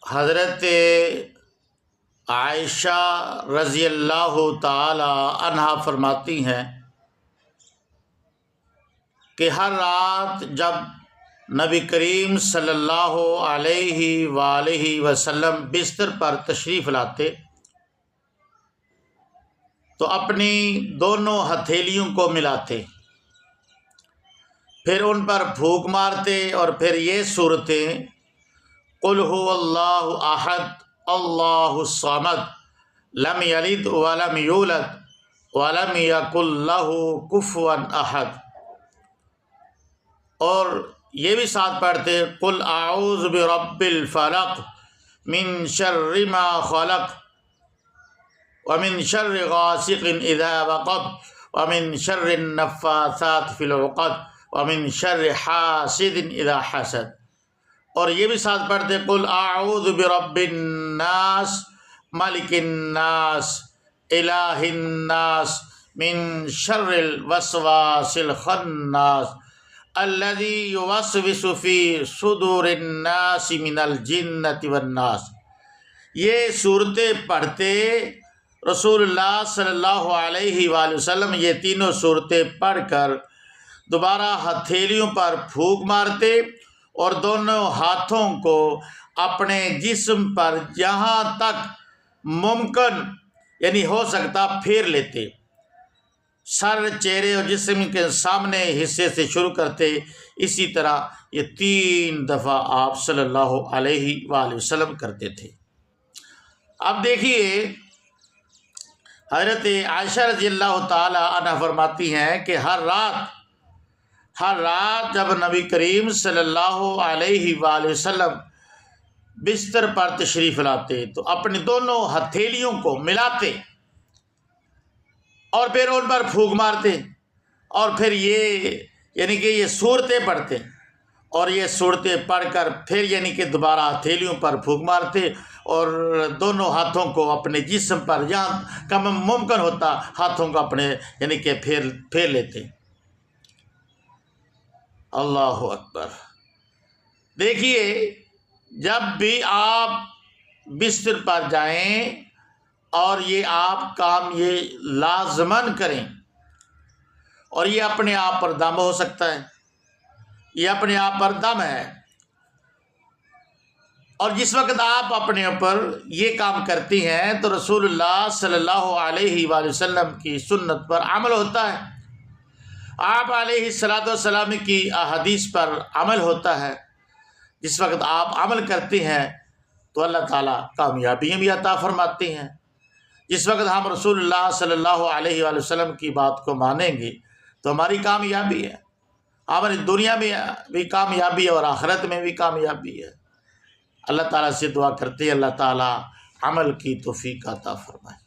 حضرت عائشہ رضی اللہ تعالی عنہا فرماتی ہیں کہ ہر رات جب نبی کریم صلی اللہ علیہ وآلہ وسلم بستر پر تشریف لاتے تو اپنی دونوں ہتھیلیوں کو ملاتے، پھر ان پر پھونک مارتے اور پھر یہ صورتیں قل هو اللہ احد اللہ الصمد لم یلد ولم یولد ولم یکن لہ کفوا احد، اور یہ بھی ساتھ پڑھتے قل اعوذ برب الفلق من شر ما خلق ومن شر غاسق اذا وقب ومن شر النفاثات فی العقد ومن شر حاسد اذا حسد، اور یہ بھی ساتھ پڑھتے قل اعوذ برب الناس ملک الناس الہ الناس من شر الوسواس الخناس الذی یوسوس فی صدور الناس من الجنۃ والناس۔ یہ صورتیں پڑھتے رسول اللہ صلی اللہ علیہ وآلہ وسلم یہ تینوں صورتیں پڑھ کر دوبارہ ہتھیلیوں پر پھونک مارتے اور دونوں ہاتھوں کو اپنے جسم پر جہاں تک ممکن یعنی ہو سکتا پھیر لیتے، سر، چہرے اور جسم کے سامنے حصے سے شروع کرتے۔ اسی طرح یہ 3 دفعہ آپ صلی اللہ علیہ وآلہ وسلم کرتے تھے۔ اب دیکھیے حضرت عائشہ رضی اللہ تعالی عنہ فرماتی ہیں کہ ہر رات جب نبی کریم صلی اللہ علیہ وآلہ وسلم بستر پر تشریف لاتے تو اپنی دونوں ہتھیلیوں کو ملاتے اور پھر ان پر پھونک مارتے اور پھر یہ صورتیں پڑھتے اور یہ صورتیں پڑھ کر پھر کہ دوبارہ ہتھیلیوں پر پھونک مارتے اور دونوں ہاتھوں کو اپنے جسم پر جہاں کم ممکن ہوتا ہاتھوں کو اپنے کہ پھیر لیتے۔ اللہ اکبر۔ دیکھیے جب بھی آپ بستر پر جائیں اور یہ آپ کام یہ لازماً کریں، اور یہ اپنے آپ پر دم ہو سکتا ہے، یہ اپنے آپ پر دم ہے، اور جس وقت آپ اپنے اوپر یہ کام کرتی ہیں تو رسول اللہ صلی اللہ علیہ وآلہ وسلم کی سنت پر عمل ہوتا ہے، آپ علیہ الصلوۃ والسلام کی احادیث پر عمل ہوتا ہے۔ جس وقت آپ عمل کرتے ہیں تو اللہ تعالیٰ کامیابیاں بھی عطا فرماتے ہیں۔ جس وقت ہم رسول اللہ صلی اللہ علیہ وآلہ وسلم کی بات کو مانیں گے تو ہماری کامیابی ہے، ہماری دنیا میں بھی کامیابی ہے اور آخرت میں بھی کامیابی ہے۔ اللہ تعالیٰ سے دعا کرتے ہیں اللہ تعالیٰ عمل کی توفیق عطا فرمائے۔